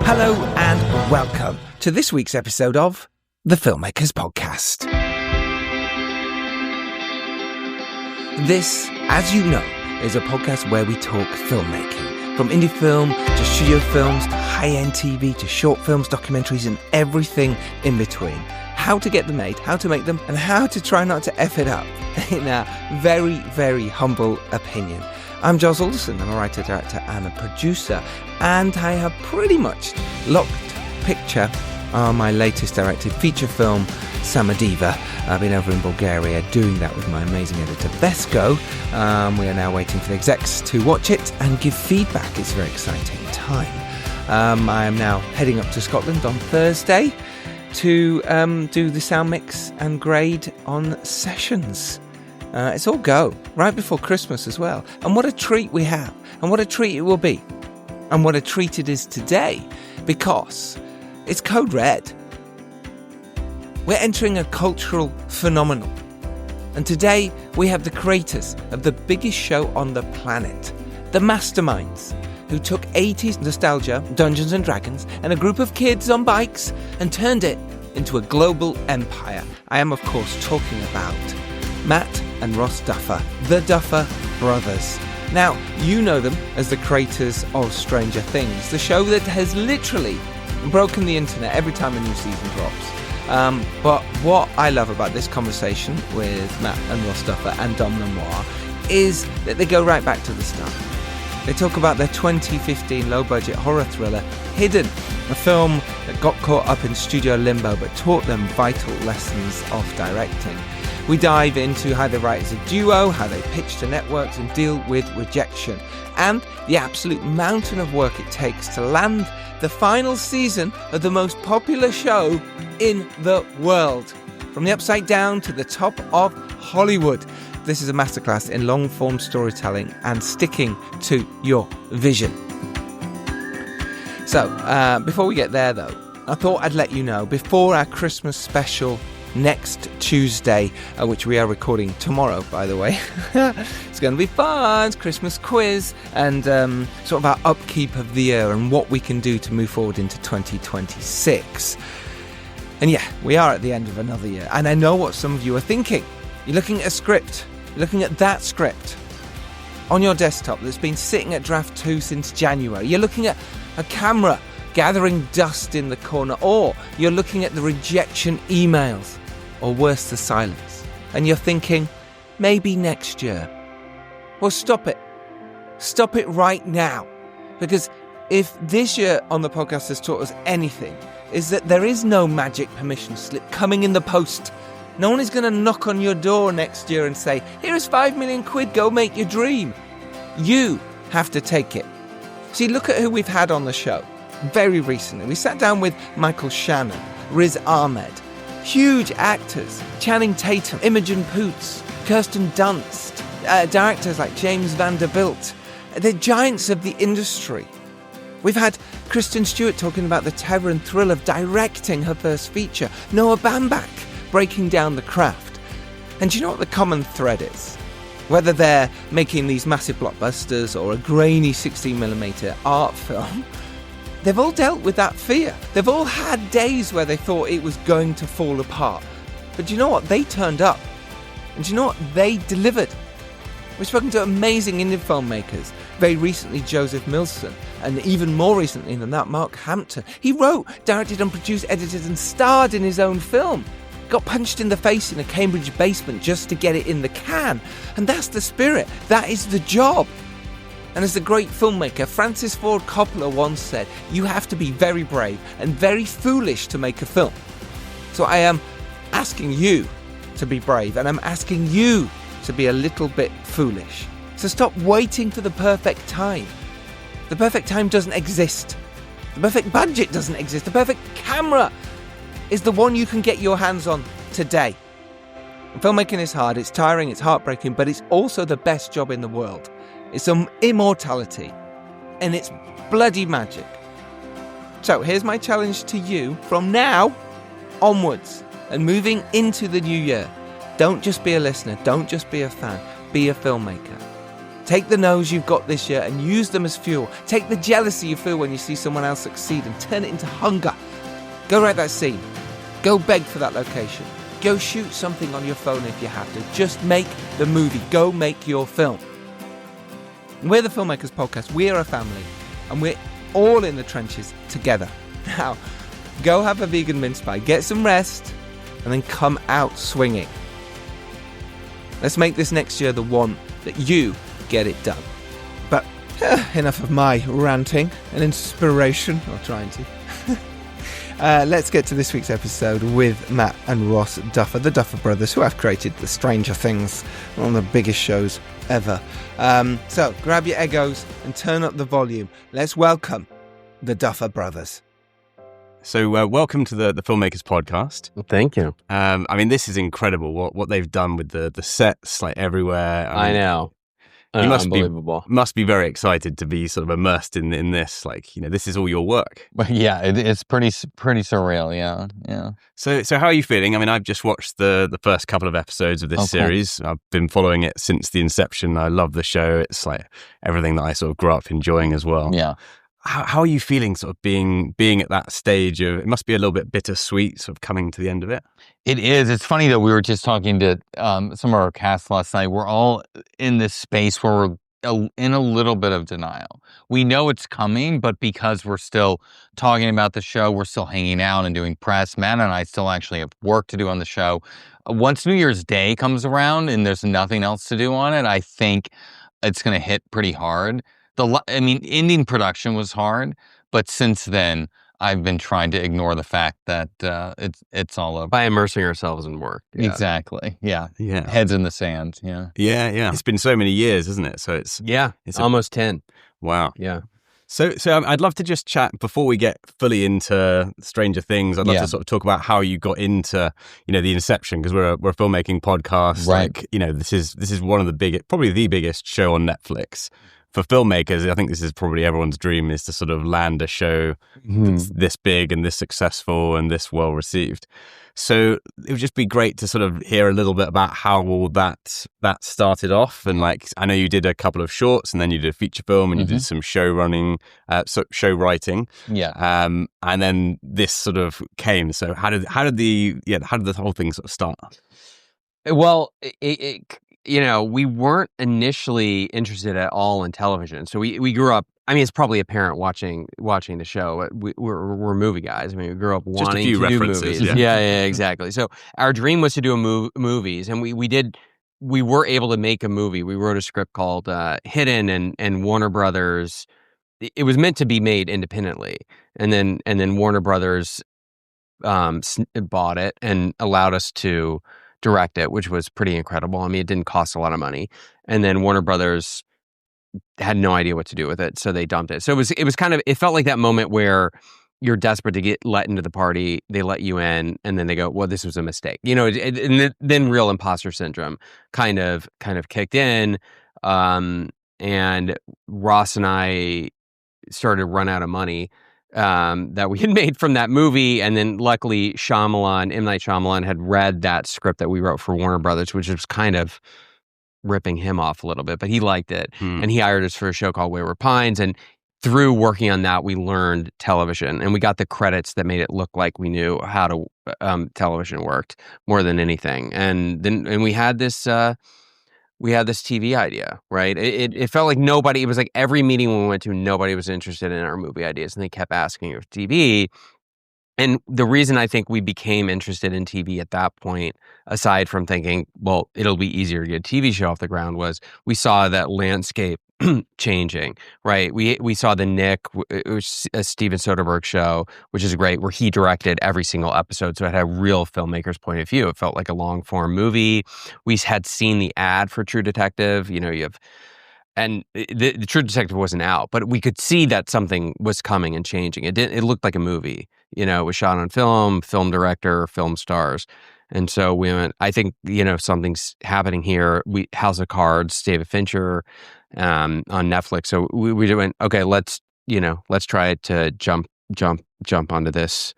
Hello and welcome to this week's episode of the Filmmakers Podcast. This, as you know, is a podcast where we talk filmmaking. From indie film to studio films to high-end TV to short films, documentaries and everything in between. How to get them made, how to make them, and how to try not to F it up, in a very, very humble opinion. I'm Giles Alderson. I'm a writer, director and a producer, and I have pretty much locked picture on my latest directed feature film, Samadiva. I've been over in Bulgaria doing that with my amazing editor, Vesko. We are now waiting for the execs to watch it and give feedback. It's a very exciting time. I am now heading up to Scotland on Thursday to do the sound mix and grade on Sessions. It's all go, right before Christmas as well. And what a treat we have, and what a treat it will be, and what a treat it is today, because it's Code Red. We're entering a cultural phenomenon. And today we have the creators of the biggest show on the planet, the masterminds, who took 80s nostalgia, Dungeons and Dragons, and a group of kids on bikes and turned it into a global empire. I am, of course, talking about Matt and Ross Duffer, the Duffer brothers. Now, you know them as the creators of Stranger Things, the show that has literally broken the internet every time a new season drops. But what I love about this conversation with Matt and Ross Duffer and Dom Lemoir is that they go right back to the start. They talk about their 2015 low-budget horror thriller, Hidden, a film that got caught up in studio limbo but taught them vital lessons of directing. We dive into how they write as a duo, how they pitch to networks and deal with rejection, and the absolute mountain of work it takes to land the final season of the most popular show in the world. From the upside down to the top of Hollywood. This is a masterclass in long-form storytelling and sticking to your vision. So, before we get there though, I thought I'd let you know, before our Christmas special next Tuesday, which we are recording tomorrow, by the way. It's going to be fun. It's Christmas quiz and sort of our upkeep of the year and what we can do to move forward into 2026. And yeah, we are at the end of another year. And I know what some of you are thinking. You're looking at a script. You're looking at that script on your desktop that's been sitting at draft 2 since January. You're looking at a camera gathering dust in the corner, or you're looking at the rejection emails, or worse, the silence, and you're thinking, maybe next year. Well, stop it. Stop it right now. Because if this year on the podcast has taught us anything, is that there is no magic permission slip coming in the post. No one is going to knock on your door next year and say, here is 5 million quid, go make your dream. You have to take it. See, look at who we've had on the show. Very recently, we sat down with Michael Shannon, Riz Ahmed, huge actors, Channing Tatum, Imogen Poots, Kirsten Dunst, directors like James Vanderbilt. They're giants of the industry. We've had Kristen Stewart talking about the terror and thrill of directing her first feature, Noah Baumbach breaking down the craft. And do you know what the common thread is? Whether they're making these massive blockbusters or a grainy 16mm art film, they've all dealt with that fear. They've all had days where they thought it was going to fall apart. But do you know what? They turned up. And do you know what? They delivered. We've spoken to amazing indie filmmakers. Very recently, Joseph Milson. And even more recently than that, Mark Hampton. He wrote, directed and produced, edited and starred in his own film. Got punched in the face in a Cambridge basement just to get it in the can. And that's the spirit. That is the job. And as the great filmmaker Francis Ford Coppola once said, you have to be very brave and very foolish to make a film. So I am asking you to be brave, and I'm asking you to be a little bit foolish. So stop waiting for the perfect time. The perfect time doesn't exist. The perfect budget doesn't exist. The perfect camera is the one you can get your hands on today. And filmmaking is hard, it's tiring, it's heartbreaking, but it's also the best job in the world. It's immortality, and it's bloody magic. So here's my challenge to you from now onwards and moving into the new year. Don't just be a listener, don't just be a fan, be a filmmaker. Take the no's you've got this year and use them as fuel. Take the jealousy you feel when you see someone else succeed and turn it into hunger. Go write that scene. Go beg for that location. Go shoot something on your phone if you have to. Just make the movie. Go make your film. We're the Filmmakers Podcast. We're a family. And we're all in the trenches together. Now, go have a vegan mince pie. Get some rest. And then come out swinging. Let's make this next year the one that you get it done. But enough of my ranting and inspiration, or trying to. Let's get to this week's episode with Matt and Ross Duffer, the Duffer brothers, who have created the Stranger Things, one of the biggest shows ever. So grab your egos and turn up the volume. Let's welcome the Duffer brothers. So welcome to the Filmmakers Podcast. Well, thank you. I mean, this is incredible what they've done with the sets like everywhere. I know. You Unbelievable. must be very excited to be sort of immersed in this. Like, this is all your work. But yeah, it's pretty surreal. Yeah. So how are you feeling? I mean, I've just watched the first couple of episodes of this series. I've been following it since the inception. I love the show. It's like everything that I sort of grew up enjoying as well. Yeah. How are you feeling sort of being at that stage of, it must be a little bit bittersweet sort of coming to the end of it? It is. It's funny that we were just talking to some of our cast last night. We're all in this space where we're in a little bit of denial. We know it's coming, but because we're still talking about the show, we're still hanging out and doing press. Matt and I still actually have work to do on the show. Once New Year's Day comes around and there's nothing else to do on it, I think it's going to hit pretty hard. Ending production was hard, but since then, I've been trying to ignore the fact that it's all over. By immersing ourselves in work. Yeah. Exactly. Yeah. Yeah. Heads in the sand. Yeah. Yeah. It's been so many years, isn't it? So it's almost 10. Wow. Yeah. So I'd love to just chat before we get fully into Stranger Things. I'd love to sort of talk about how you got into, the inception, because we're a filmmaking podcast. Right. Like, this is one of the biggest, probably the biggest show on Netflix. For filmmakers, I think this is probably everyone's dream, is to sort of land a show that's this big and this successful and this well received. So it would just be great to sort of hear a little bit about how all that started off. And like, I know you did a couple of shorts, and then you did a feature film, and you did some show writing. Yeah. And then this sort of came. So how did the whole thing sort of start? Well, we weren't initially interested at all in television. So we grew up, it's probably apparent watching the show. We're movie guys. We grew up wanting to do movies. Yeah, exactly. So our dream was to do movies, and we were able to make a movie. We wrote a script called Hidden, and Warner Brothers, it was meant to be made independently. And then Warner Brothers bought it and allowed us to direct it, which was pretty incredible. It didn't cost a lot of money. And then Warner Brothers had no idea what to do with it, so they dumped it. So it was kind of, it felt like that moment where you're desperate to get let into the party, they let you in, and then they go, well, this was a mistake. And then real imposter syndrome kind of kicked in. And Ross and I started to run out of money that we had made from that movie. And then luckily M. Night Shyamalan had read that script that we wrote for Warner Brothers, which was kind of ripping him off a little bit, but he liked it. And he hired us for a show called Wayward Pines. And through working on that, we learned television, and we got the credits that made it look like we knew how to television worked more than anything. And we had this TV idea, right? It felt like nobody, it was like every meeting we went to, nobody was interested in our movie ideas, and they kept asking for TV. And the reason I think we became interested in TV at that point, aside from thinking, well, it'll be easier to get a TV show off the ground, was we saw that landscape changing, right? We saw The Nick, it was a Steven Soderbergh show, which is great, where he directed every single episode. So it had a real filmmaker's point of view. It felt like a long form movie. We had seen the ad for True Detective, and the True Detective wasn't out, but we could see that something was coming and changing. It looked like a movie. It was shot on film director, film stars. And so we went, I think, something's happening here. House of Cards, David Fincher, on Netflix. So we went, okay, let's try to jump onto this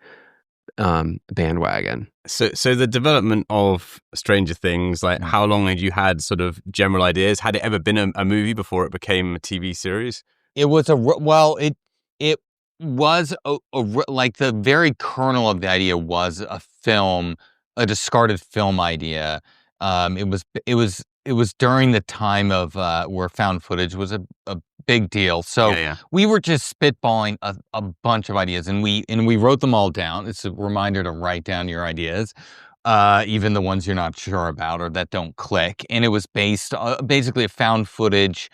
bandwagon. So the development of Stranger Things, like how long had you had sort of general ideas? Had it ever been a movie before it became a TV series? It was it was like the very kernel of the idea was a film, a discarded film idea. It was during the time of where found footage was a big deal. So we were just spitballing a bunch of ideas, and we wrote them all down. It's a reminder to write down your ideas, even the ones you're not sure about or that don't click. And it was based basically a found footage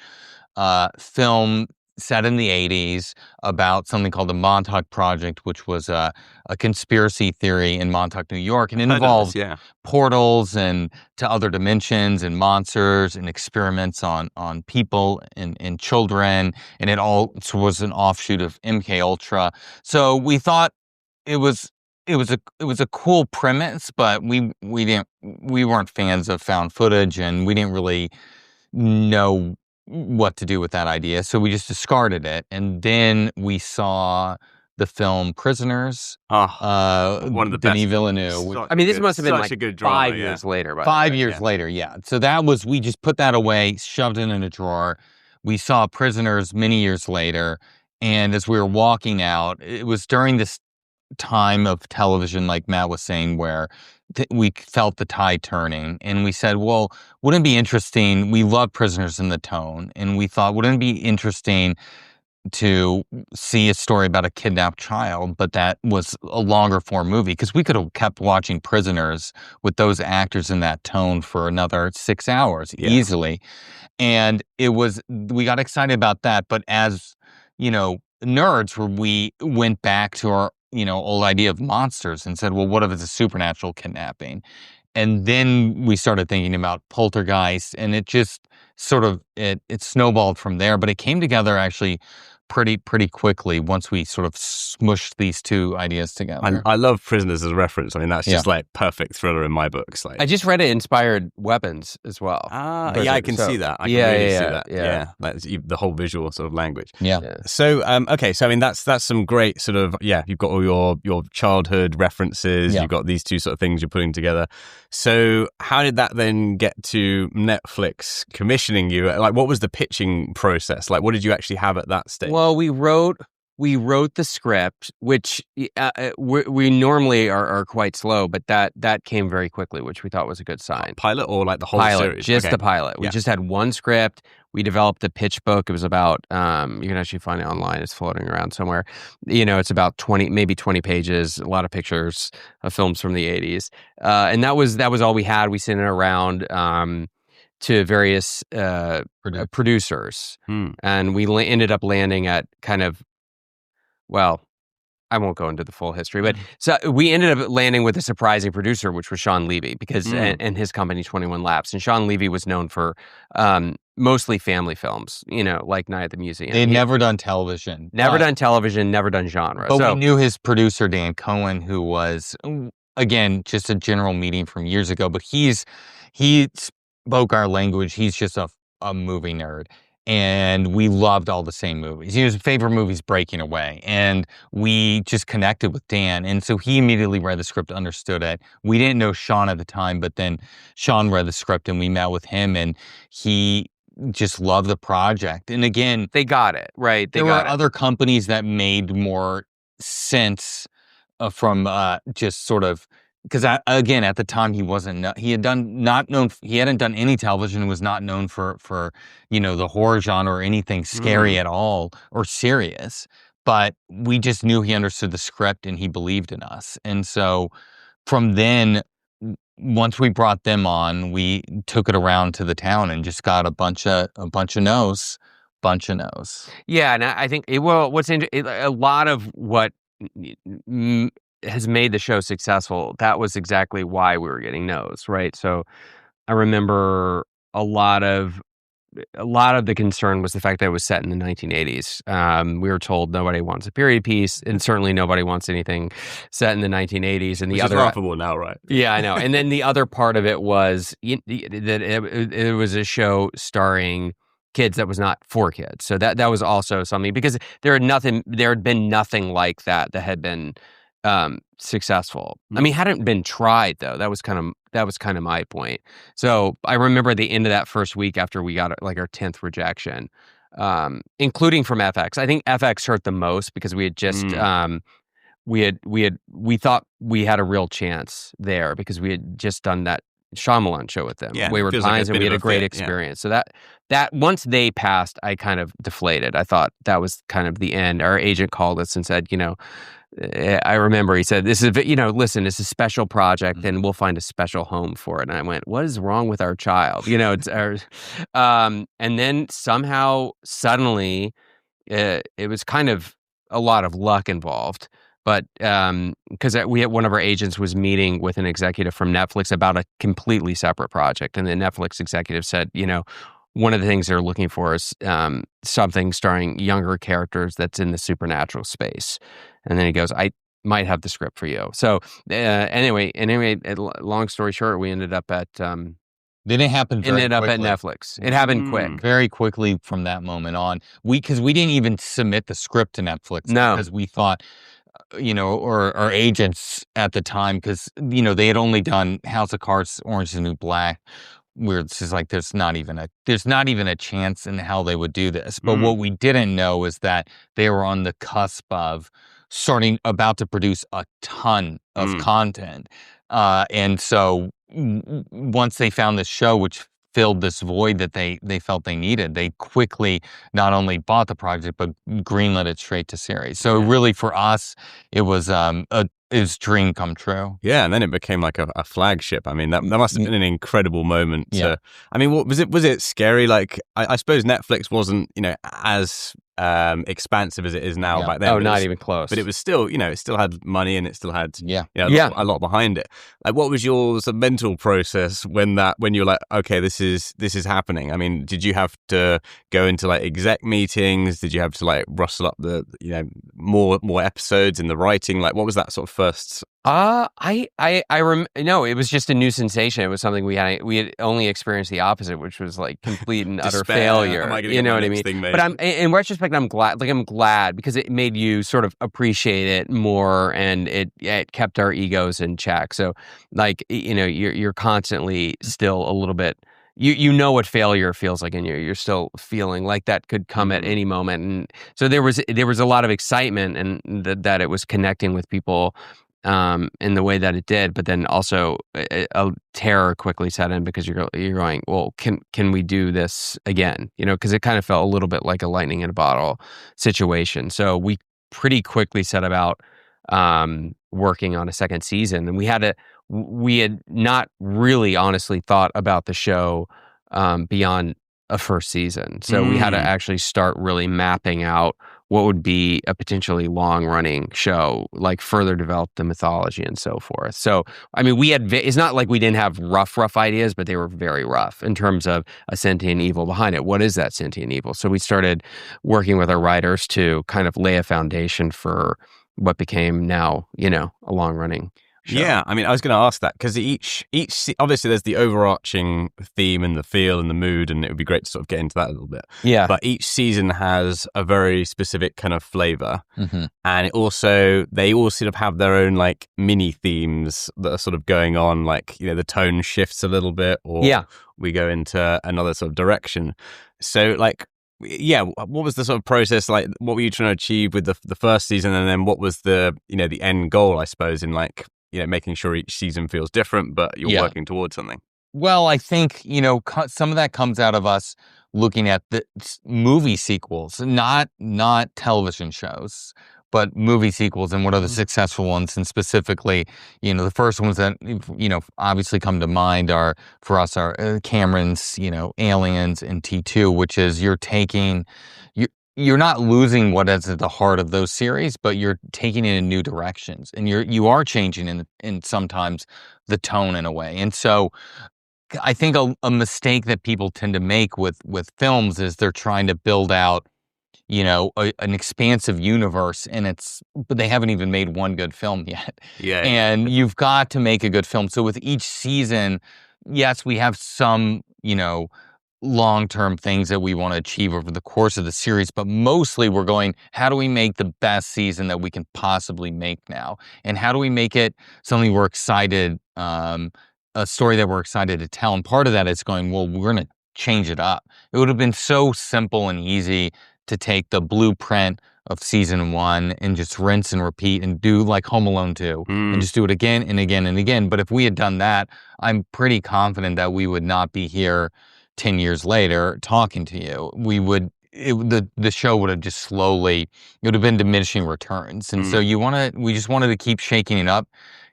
film set in the 80s about something called the Montauk Project, which was a conspiracy theory in Montauk, New York. And it involved portals and to other dimensions and monsters and experiments on people and children. And it all was an offshoot of MK Ultra. So we thought it was a cool premise, but we weren't fans of found footage, and we didn't really know what to do with that idea, so we just discarded it. And then we saw the film Prisoners, one of the Denis best. Villeneuve. I mean, this must have been such like a good drama, 5 years later. By 5 the way. years later, yeah. So that was, we just put that away, shoved it in a drawer. We saw Prisoners many years later, and as we were walking out, it was during this time of television, like Matt was saying, where we felt the tide turning, and we said, well, wouldn't it be interesting? We love Prisoners in the tone, and we thought, wouldn't it be interesting to see a story about a kidnapped child, but that was a longer form movie? Because we could have kept watching Prisoners with those actors in that tone for another 6 hours easily. And we got excited about that. But as, nerds, we went back to our, old idea of monsters and said, well, what if it's a supernatural kidnapping? And then we started thinking about Poltergeist, and it just sort of, it snowballed from there. But it came together actually pretty quickly once we sort of smushed these two ideas together. I love Prisoners as a reference. I mean, that's just like perfect thriller in my books. Like, I just read it inspired Weapons as well. Yeah, I can see that. I can really see that. Yeah. Like the whole visual sort of language. Yeah. So, okay. So, I mean, that's some great sort of, you've got all your childhood references. You've got these two sort of things you're putting together. So how did that then get to Netflix commissioning you? Like, what was the pitching process? Like, what did you actually have at that stage? Well, we wrote the script, which we normally are quite slow, but that came very quickly, which we thought was a good sign. Pilot or like the whole pilot, series? Just the pilot. We just had one script. We developed a pitch book. It was about, you can actually find it online. It's floating around somewhere. It's about 20 pages, a lot of pictures of films from the 80s. And that was all we had. We sent it around to various producers. And we ended up landing at kind of, well, I won't go into the full history, but so we ended up landing with a surprising producer, which was Sean Levy, because and his company 21 Laps. And Sean Levy was known for mostly family films, like Night at the Museum. They'd never done television. Never done genre. But we knew his producer, Dan Cohen, who was, again, just a general meeting from years ago, but he spoke our language. He's just a movie nerd. And we loved all the same movies. His favorite movie's Breaking Away. And we just connected with Dan. And so he immediately read the script, understood it. We didn't know Sean at the time, but then Sean read the script and we met with him, and he just loved the project. And again, they got it, right? There were other companies that made more sense from just sort of, because again, at the time he hadn't done any television, was not known for the horror genre or anything scary at all or serious. But we just knew he understood the script and he believed in us. And so from then, once we brought them on, we took it around to the town and just got a bunch of no's. Yeah, and I think a lot of what has made the show successful, that was exactly why we were getting no's, right? So I remember a lot of the concern was the fact that it was set in the 1980s. We were told nobody wants a period piece, and certainly nobody wants anything set in the 1980s. And Which is laughable now, right? Yeah, I know. And then the other part of it was that it was a show starring kids that was not for kids. So that was also something, because there had been nothing like that had been successful. I mean, hadn't been tried though. That was kind of my point. So I remember the end of that first week after we got like our 10th rejection, including from FX. I think FX hurt the most because we had just we thought we had a real chance there because we had just done that Shyamalan show with them, Wayward Pines, and we had a great experience. So that once they passed, I kind of deflated. I thought that was kind of the end. Our agent called us and said, I remember he said, this is, listen, it's a special project and we'll find a special home for it. And I went, what is wrong with our child? It's our, and then somehow suddenly it was kind of a lot of luck involved. But because we had one of our agents was meeting with an executive from Netflix about a completely separate project. And the Netflix executive said, one of the things they're looking for is something starring younger characters that's in the supernatural space. And then he goes, I might have the script for you. So anyway, long story short, we ended up at... Then it happened very ended up quickly. at Netflix. It happened quick. Very quickly from that moment on. Because we didn't even submit the script to Netflix. No. Because we thought... or our agents at the time, because, they had only done House of Cards, Orange is the New Black, where it's just like, there's not even a chance in hell they would do this. But what we didn't know is that they were on the cusp of about to produce a ton of content. And so once they found this show, which filled this void that they felt they needed, they quickly not only bought the project but greenlit it straight to series. So really for us, it was his dream come true. Yeah, and then it became like a flagship. I mean, that must have been an incredible moment. Yeah. I mean, what was it? Was it scary? Like, I suppose Netflix wasn't, as expansive as it is now back then. Oh, not even close. But it was still, it still had money and it still had a lot behind it. Like, what was your sort of mental process when you're like, okay, this is happening? I mean, did you have to go into like exec meetings? Did you have to like rustle up the more episodes in the writing? Like, what was that sort of first? No, it was just a new sensation. It was something we had only experienced the opposite, which was like complete and utter failure. You know what I mean? But in retrospect, I'm glad because it made you sort of appreciate it more, and it kept our egos in check. So like, you're constantly still a little bit, you know what failure feels like, and you're still feeling like that could come at any moment. And so there was a lot of excitement, and that it was connecting with people in the way that it did, but then also a terror quickly set in because you're going, well, can we do this again? Because it kind of felt a little bit like a lightning in a bottle situation. So we pretty quickly set about working on a second season, and we had not really honestly thought about the show beyond a first season. So we had to actually start really mapping out what would be a potentially long-running show, like further develop the mythology and so forth. So, I mean, it's not like we didn't have rough ideas, but they were very rough in terms of a sentient evil behind it. What is that sentient evil? So we started working with our writers to kind of lay a foundation for what became now, a long-running show. Yeah, I mean, I was going to ask that because each obviously there's the overarching theme and the feel and the mood, and it would be great to sort of get into that a little bit. Yeah, but each season has a very specific kind of flavor, and they all sort of have their own like mini themes that are sort of going on. Like the tone shifts a little bit, or we go into another sort of direction. So like. Yeah, what was the sort of process like? What were you trying to achieve with the first season, and then what was the the end goal, I suppose, in like making sure each season feels different, but you're working towards something? Well, I think some of that comes out of us looking at the movie sequels, not television shows, but movie sequels, and what are the successful ones. And specifically, the first ones that obviously come to mind are for us are Cameron's Aliens and T2, which is you're not losing what is at the heart of those series, but you're taking it in new directions, and you are changing in sometimes the tone in a way. And so I think a mistake that people tend to make with films is they're trying to build out an expansive universe, but they haven't even made one good film yet. Yeah. And you've got to make a good film. So with each season, yes, we have some long-term things that we want to achieve over the course of the series, but mostly we're going, how do we make the best season that we can possibly make now? And how do we make it something we're excited, a story that we're excited to tell? And part of that is going, well, we're going to change it up. It would have been so simple and easy to take the blueprint of season 1 and just rinse and repeat and do like Home Alone 2 and just do it again and again and again. But if we had done that, I'm pretty confident that we would not be here 10 years later talking to you. The show would have just slowly, it would have been diminishing returns. And so we just wanted to keep shaking it up,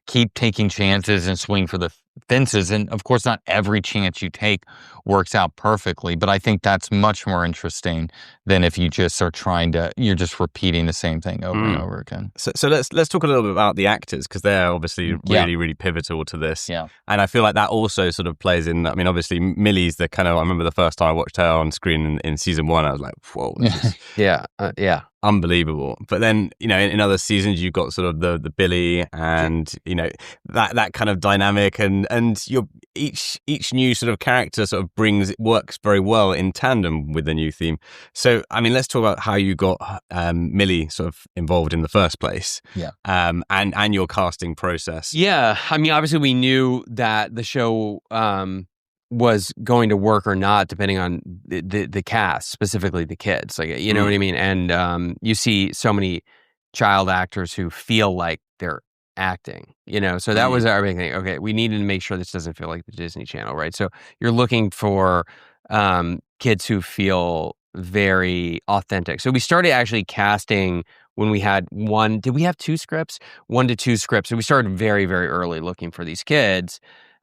keep taking chances and swing for the fences. And of course, not every chance you take works out perfectly, but I think that's much more interesting than if you just are you're just repeating the same thing over and over again. So let's talk a little bit about the actors, because they're obviously really, really pivotal to this. Yeah. And I feel like that also sort of plays in, I mean, obviously Millie's the kind of, I remember the first time I watched her on screen in season 1, I was like, whoa, this is Yeah. unbelievable. But then, in other seasons you've got sort of the Billy and that kind of dynamic, and each new sort of character sort of works very well in tandem with the new theme. So I mean, let's talk about how you got Millie sort of involved in the first place. And your casting process. Yeah, I mean, obviously we knew that the show was going to work or not, depending on the cast, specifically the kids. Like, you know what I mean? And you see so many child actors who feel like they're acting, so that was our big thing. Okay, we needed to make sure this doesn't feel like the Disney Channel, right? So you're looking for kids who feel very authentic. So we started actually casting when we had did we have 2 scripts? 1 to 2 scripts. So we started very, very early looking for these kids.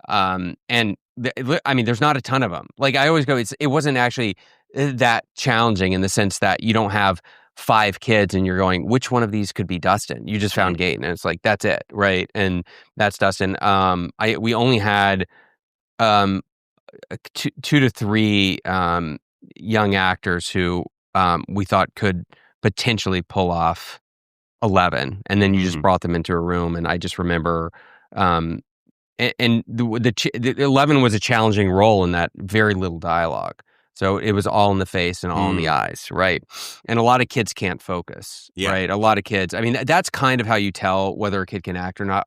And I mean, there's not a ton of them. Like I always go, it wasn't actually that challenging in the sense that you don't have 5 kids and you're going, which one of these could be Dustin? You just found Gaten, and it's like, that's it, right? And that's Dustin. We only had 2 to 3 young actors who we thought could potentially pull off 11, and then you just brought them into a room, and I just remember. And the 11 was a challenging role in that very little dialogue. So it was all in the face and all in the eyes, right? And a lot of kids can't focus, right? A lot of kids. I mean, that's kind of how you tell whether a kid can act or not.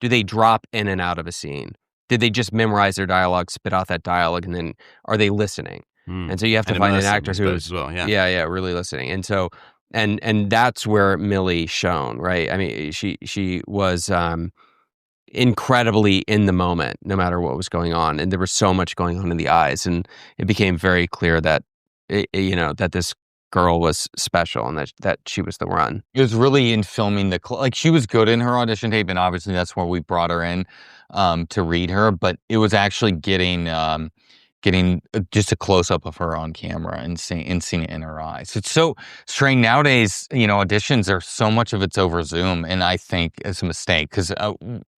Do they drop in and out of a scene? Did they just memorize their dialogue, spit out that dialogue, and then are they listening? And so you have to find an actor who's really listening. And so and that's where Millie shone, right? I mean, she was incredibly in the moment, no matter what was going on, and there was so much going on in the eyes, and it became very clear that that this girl was special and that she was the one. It was really in filming she was good in her audition tape, and obviously that's where we brought her in to read her, but it was actually getting just a close-up of her on camera and seeing it in her eyes. It's so strange nowadays. Auditions are so much of it's over Zoom, and I think it's a mistake because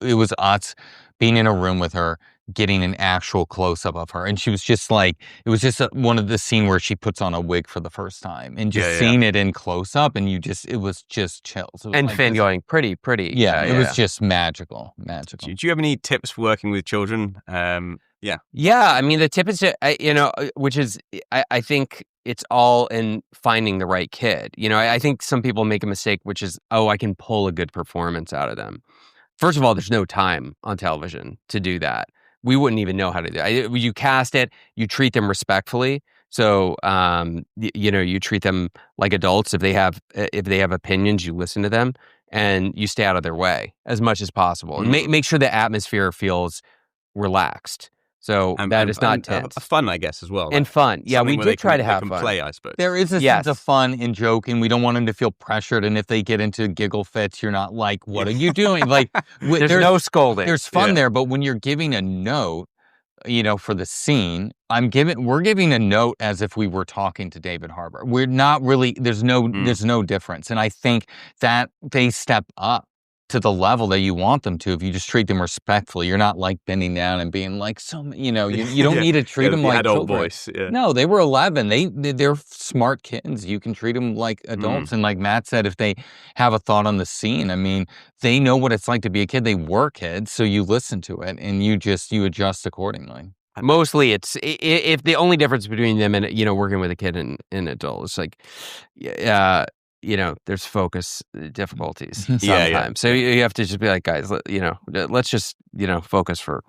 it was us being in a room with her, getting an actual close-up of her, and she was just like, it was just one of the scene where she puts on a wig for the first time, and just seeing it in close-up, and it was just chills. And like Finn going, pretty. It was just magical. Do you have any tips for working with children? Yeah. I mean, the tip is, which is, I think it's all in finding the right kid. I think some people make a mistake, which is, I can pull a good performance out of them. First of all, there's no time on television to do that. We wouldn't even know how to do it. You cast it, you treat them respectfully. So, you treat them like adults. If they have opinions, you listen to them and you stay out of their way as much as possible. And make sure the atmosphere feels relaxed. So that is not tense. Fun, I guess, as well. And fun. Yeah, we did try to have fun. Play, I suppose. There is a sense of fun and joke, and we don't want them to feel pressured. And if they get into giggle fits, you're not like, what are you doing? Like, there's no scolding. There's fun there, but when you're giving a note, for the scene, we're giving a note as if we were talking to David Harbour. We're not really, there's no difference. And I think that they step up to the level that you want them to if you just treat them respectfully. You're not like bending down and being like, you don't need to treat them like adult children. Voice. Yeah. No, they were 11. They're smart kids. You can treat them like adults. And like Matt said, if they have a thought on the scene, I mean, they know what it's like to be a kid. They were kids, so you listen to it and you adjust accordingly. Mostly it's if the only difference between them and working with a kid and an adult is like there's focus difficulties sometimes. So you have to just be like, guys, let's just focus for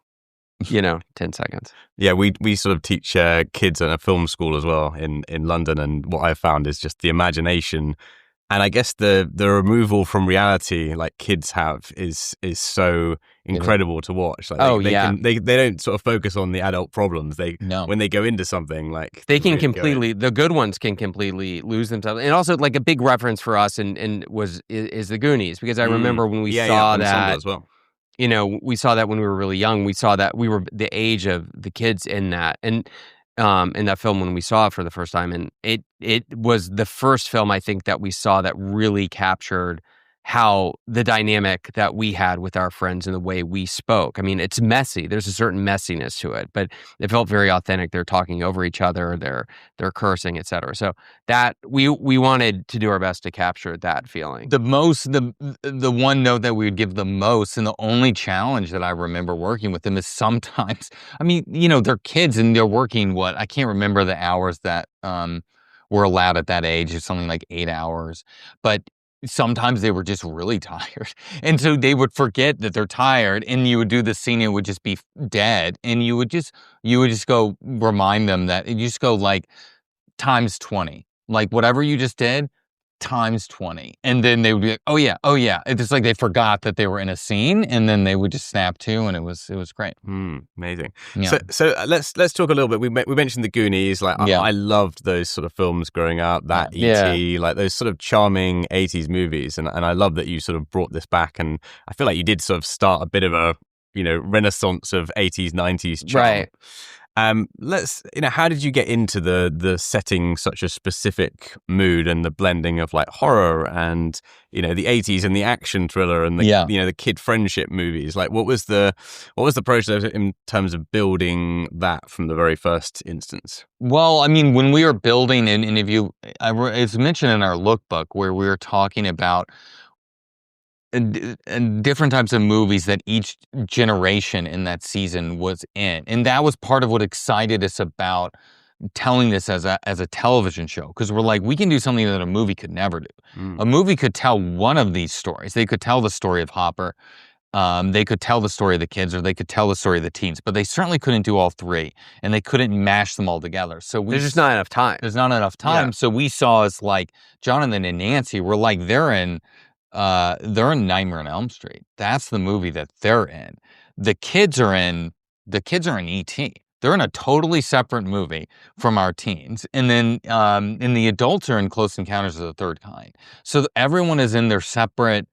10 seconds. Yeah, we sort of teach kids at a film school as well in London, and what I've found is just the imagination. And I guess the removal from reality like kids have is so incredible to watch. Like they don't sort of focus on the adult problems. When they go into something like they can completely the good ones can completely lose themselves. And also like a big reference for us and is the Goonies, because I remember when we saw that as well. We saw that when we were really young. We saw that we were the age of the kids in that, and in that film when we saw it for the first time. And it was the first film I think that we saw that really captured how the dynamic that we had with our friends and the way we spoke. I mean, it's messy. There's a certain messiness to it, but it felt very authentic. They're talking over each other. They're cursing, etc. So that we wanted to do our best to capture that feeling. The one note that we would give the most, and the only challenge that I remember working with them is sometimes, I mean, they're kids and they're working I can't remember the hours that were allowed at that age. It's something like 8 hours, but sometimes they were just really tired. And so they would forget that they're tired, and you would do the scene, and it would just be dead. And you would just go remind them that you just go like times 20, like whatever you just did times 20. And then they would be like, oh yeah. It's like they forgot that they were in a scene, and then they would just snap to, and it was great. Amazing. Yeah. So let's talk a little bit. We mentioned the Goonies. Like I loved those sort of films growing up. That E.T., like those sort of charming 80s movies, and I love that you sort of brought this back. And I feel like you did sort of start a bit of a renaissance of 80s 90s charm. Right. How did you get into the setting such a specific mood and the blending of like horror and the 80s and the action thriller and the kid friendship movies? Like what was the process in terms of building that from the very first instance? Well, I mean, when we were building, and it's mentioned in our lookbook where we were talking about and different types of movies that each generation in that season was in. And that was part of what excited us about telling this as a television show, because we're like, we can do something that a movie could never do. A movie could tell one of these stories. They could tell the story of Hopper. They could tell the story of the kids, or they could tell the story of the teens, but they certainly couldn't do all three, and they couldn't mash them all together. So there's just not enough time. There's not enough time. Yeah. So we saw as like Jonathan and Nancy were like, they're in Nightmare on Elm Street. That's the movie that they're in. The kids are in E.T. They're in a totally separate movie from our teens. And then and the adults are in Close Encounters of the Third Kind. So everyone is in their separate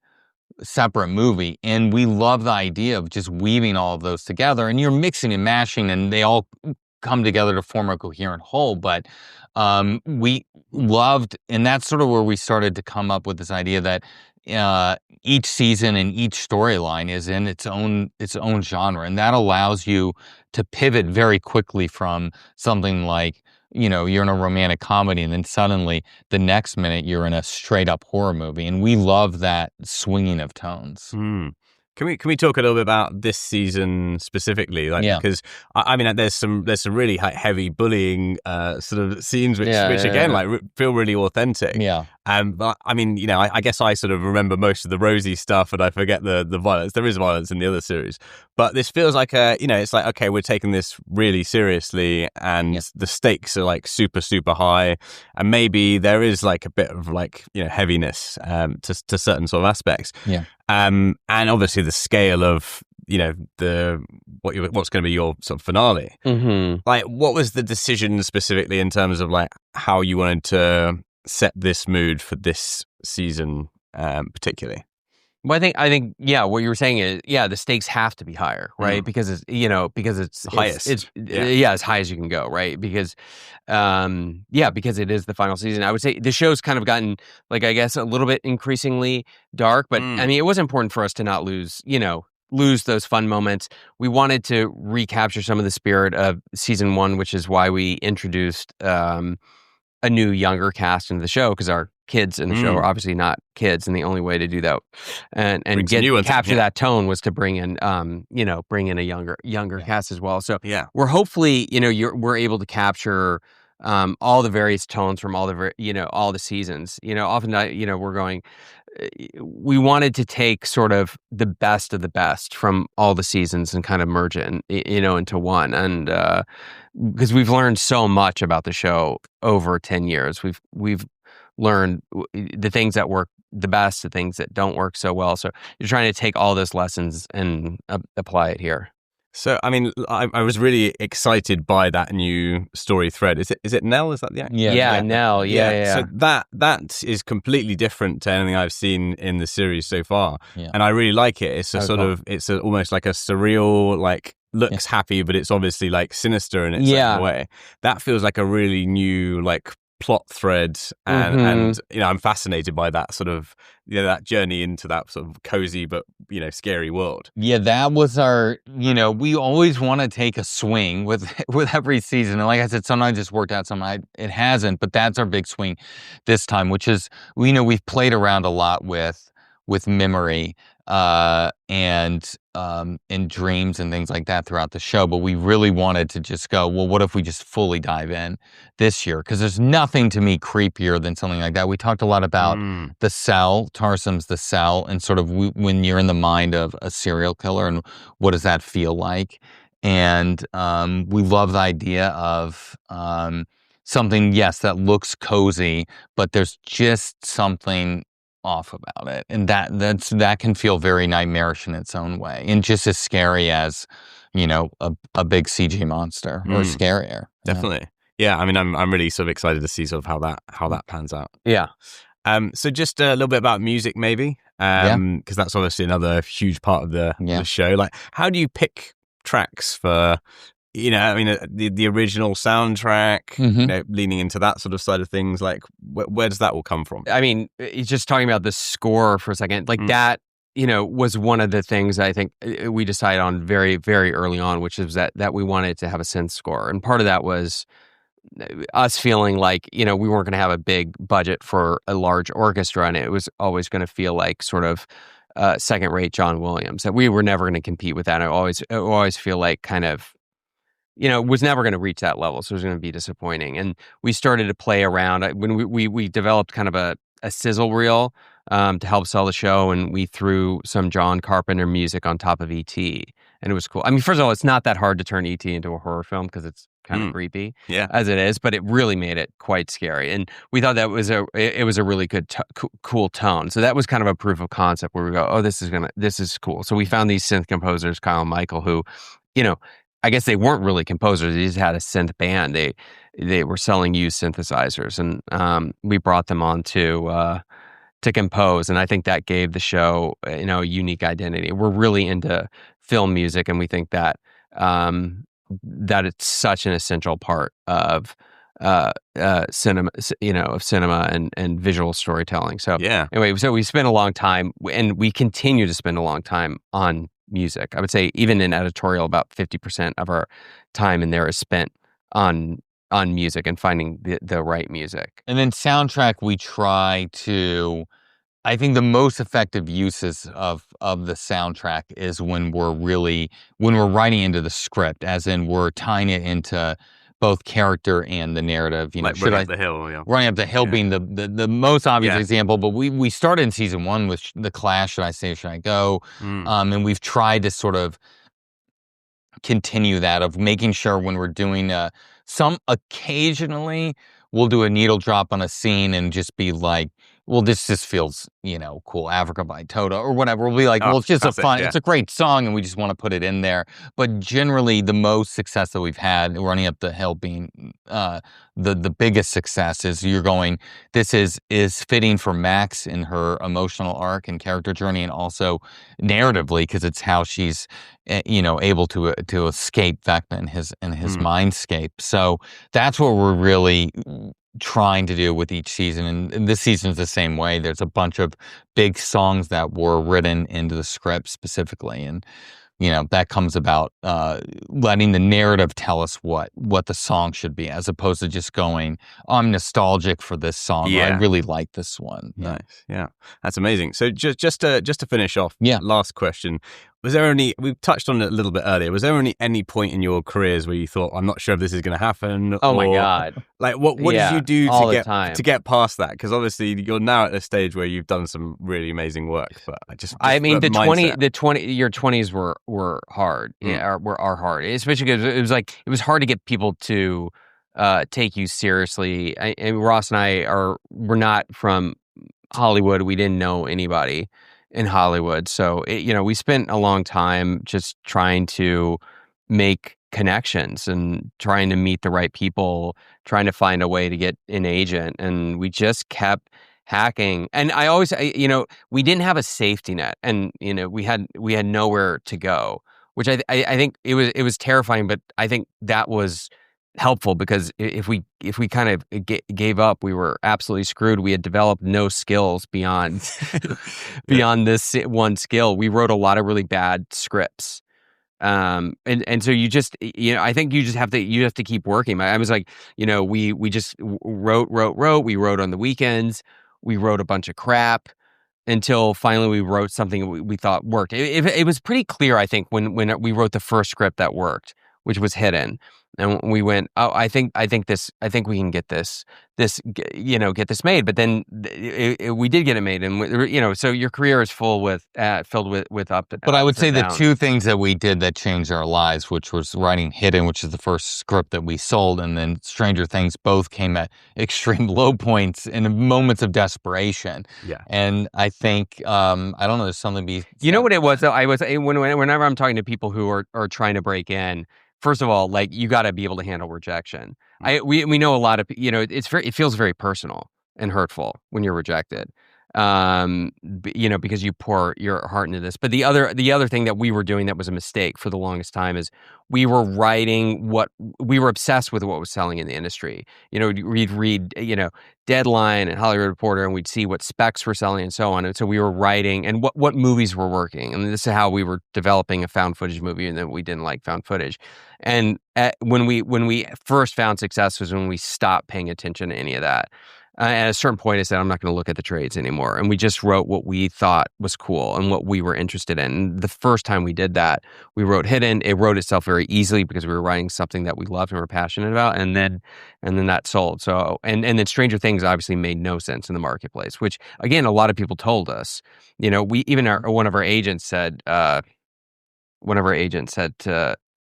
movie. And we love the idea of just weaving all of those together. And you're mixing and mashing, and they all come together to form a coherent whole. But we loved, and that's sort of where we started to come up with this idea that each season and each storyline is in its own genre, and that allows you to pivot very quickly from something like you're in a romantic comedy, and then suddenly the next minute you're in a straight up horror movie, and we love that swinging of tones. Can we talk a little bit about this season specifically? Because I mean, there's some really heavy bullying sort of scenes which again like feel really authentic. Yeah. But I mean, I guess I sort of remember most of the Rosie stuff, and I forget the violence. There is violence in the other series, but this feels like it's like, okay, we're taking this really seriously, and the stakes are like super super high, and maybe there is like a bit of like heaviness to certain sort of aspects. Yeah. And obviously the scale of what's going to be your sort of finale. Mm-hmm. Like, what was the decision specifically in terms of like how you wanted to set this mood for this season, particularly? Well, I think, what you were saying is, the stakes have to be higher, right? Because it's, because it's highest. It's as high as you can go, right? Because, because it is the final season. I would say the show's kind of gotten, like, I guess, a little bit increasingly dark, but I mean, it was important for us to not lose those fun moments. We wanted to recapture some of the spirit of season one, which is why we introduced, a new younger cast into the show, because our kids in the show are obviously not kids, and the only way to do that and capture that tone was to bring in a younger cast as well. So we're hopefully we're able to capture all the various tones from all the seasons. Often we're going. We wanted to take sort of the best of the best from all the seasons and kind of merge it, into one. And because we've learned so much about the show over 10 years, we've learned the things that work the best, the things that don't work so well. So you're trying to take all those lessons and apply it here. So, I mean, I was really excited by that new story thread. Is it Nell? Is that the actor? Yeah, Nell. Yeah. So that is completely different to anything I've seen in the series so far. Yeah. And I really like it. It's almost like a surreal, like, looks happy, but it's obviously like sinister in its own way. That feels like a really new, like, plot thread, and I'm fascinated by that sort of that journey into that sort of cozy but scary world. That was our we always want to take a swing with every season, and like I said, sometimes it's worked out, sometimes it hasn't, but that's our big swing this time, which is we've played around a lot with memory and dreams and things like that throughout the show, but we really wanted to just go, well, what if we just fully dive in this year? Because there's nothing to me creepier than something like that. We talked a lot about The Cell, Tarsum's The Cell, and sort of when you're in the mind of a serial killer and what does that feel like. And we love the idea of something, yes, that looks cozy, but there's just something off about it, and that can feel very nightmarish in its own way, and just as scary as a big CG monster, or scarier. Definitely. I mean, I'm really sort of excited to see sort of how that pans out. So just a little bit about music, maybe, because that's obviously another huge part of the show. Like, how do you pick tracks for the original soundtrack, leaning into that sort of side of things? Like, where does that all come from? I mean, just talking about the score for a second, like that, was one of the things I think we decided on very, very early on, which is that we wanted to have a synth score. And part of that was us feeling like, we weren't going to have a big budget for a large orchestra, and it was always going to feel like sort of second-rate John Williams, that we were never going to compete with that. I always feel like kind of, was never going to reach that level, so it was going to be disappointing. And we started to play around when we developed kind of a sizzle reel to help sell the show, and we threw some John Carpenter music on top of E.T., and it was cool. I mean, first of all, it's not that hard to turn E.T. into a horror film because it's kind of creepy as it is, but it really made it quite scary. And we thought that was a really good, cool tone. So that was kind of a proof of concept where we go, oh, this is cool. So we found these synth composers, Kyle and Michael, who, I guess they weren't really composers. They just had a synth band. They were selling used synthesizers, and we brought them on to compose. And I think that gave the show, a unique identity. We're really into film music, and we think that that it's such an essential part of cinema, of cinema and visual storytelling. So anyway, so we spent a long time, and we continue to spend a long time on music. I would say even in editorial, about 50% of our time in there is spent on music and finding the right music. And then soundtrack, we try to, I think the most effective uses of the soundtrack is when we're writing into the script, as in we're tying it into both character and the narrative. Like Running Up the Hill. Running Up the Hill being the most obvious example, but we started in season 1 with The Clash, Should I Stay, Should I Go? And we've tried to sort of continue that, of making sure when we're doing occasionally we'll do a needle drop on a scene and just be like, well, this just feels, cool, Africa by Toto or whatever. We'll be like, well, it's just it's a great song and we just want to put it in there. But generally the most success that we've had, Running Up the Hill being the biggest success, is you're going, this is fitting for Max in her emotional arc and character journey, and also narratively, because it's how she's, able to escape Vecna and his mindscape. So that's what we're really trying to do with each season, and this season is the same way. There's a bunch of big songs that were written into the script specifically, and that comes about letting the narrative tell us what the song should be, as opposed to just going, oh, I'm nostalgic for this song, or I really like this one. Nice. Yeah, that's amazing. So just to finish off, Yeah. last question. Was there we've touched on it a little bit earlier, was there any point in your careers where you thought, I'm not sure if this is going to happen? Oh my God. Like what did you do to get past that? Because obviously you're now at a stage where you've done some really amazing work, but I mean, your 20s were hard. Mm. Yeah, are hard, especially because it was hard to get people to take you seriously. And Ross and I we're not from Hollywood. We didn't know anybody in Hollywood, so we spent a long time just trying to make connections and trying to meet the right people, trying to find a way to get an agent, and we just kept hacking. And I always, we didn't have a safety net, and we had nowhere to go, which I think it was terrifying, but I think that was helpful, because if we kind of gave up, we were absolutely screwed. We had developed no skills beyond this one skill. We wrote a lot of really bad scripts. And so you just, I think you just have to keep working. I was like, we just wrote. We wrote on the weekends. We wrote a bunch of crap until finally we wrote something we thought worked. It was pretty clear, I think, when we wrote the first script that worked, which was Hidden. And we went, oh, I think we can get this made. But then we did get it made, and so your career is filled with up. But I would say the two things that we did that changed our lives, which was writing Hidden, which is the first script that we sold, and then Stranger Things, both came at extreme low points in moments of desperation. Yeah. And I think I don't know, there's something to be. You know what it was though? Whenever I'm talking to people who are trying to break in. First of all, like, you got to be able to handle rejection. We know a lot of, it feels very personal and hurtful when you're rejected, because you pour your heart into this. But the other thing that we were doing that was a mistake for the longest time is we were writing we were obsessed with what was selling in the industry. We'd read, Deadline and Hollywood Reporter, and we'd see what specs were selling and so on. And so we were writing and what movies were working. And this is how we were developing a found footage movie, and then we didn't like found footage. And when we first found success was when we stopped paying attention to any of that. At a certain point, I said, I'm not going to look at the trades anymore. And we just wrote what we thought was cool and what we were interested in. And the first time we did that, we wrote Hidden. It wrote itself very easily because we were writing something that we loved and were passionate about. And then that sold. So, and then Stranger Things obviously made no sense in the marketplace, which, again, a lot of people told us. One of our agents said to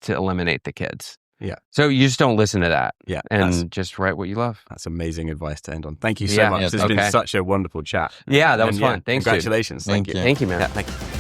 eliminate the kids. Yeah. So you just don't listen to that. Yeah. And just write what you love. That's amazing advice to end on. Thank you so much. It's been such a wonderful chat. Yeah, that was fun. Thanks. Congratulations. Thank you. Thank you, man. Yeah, thank you.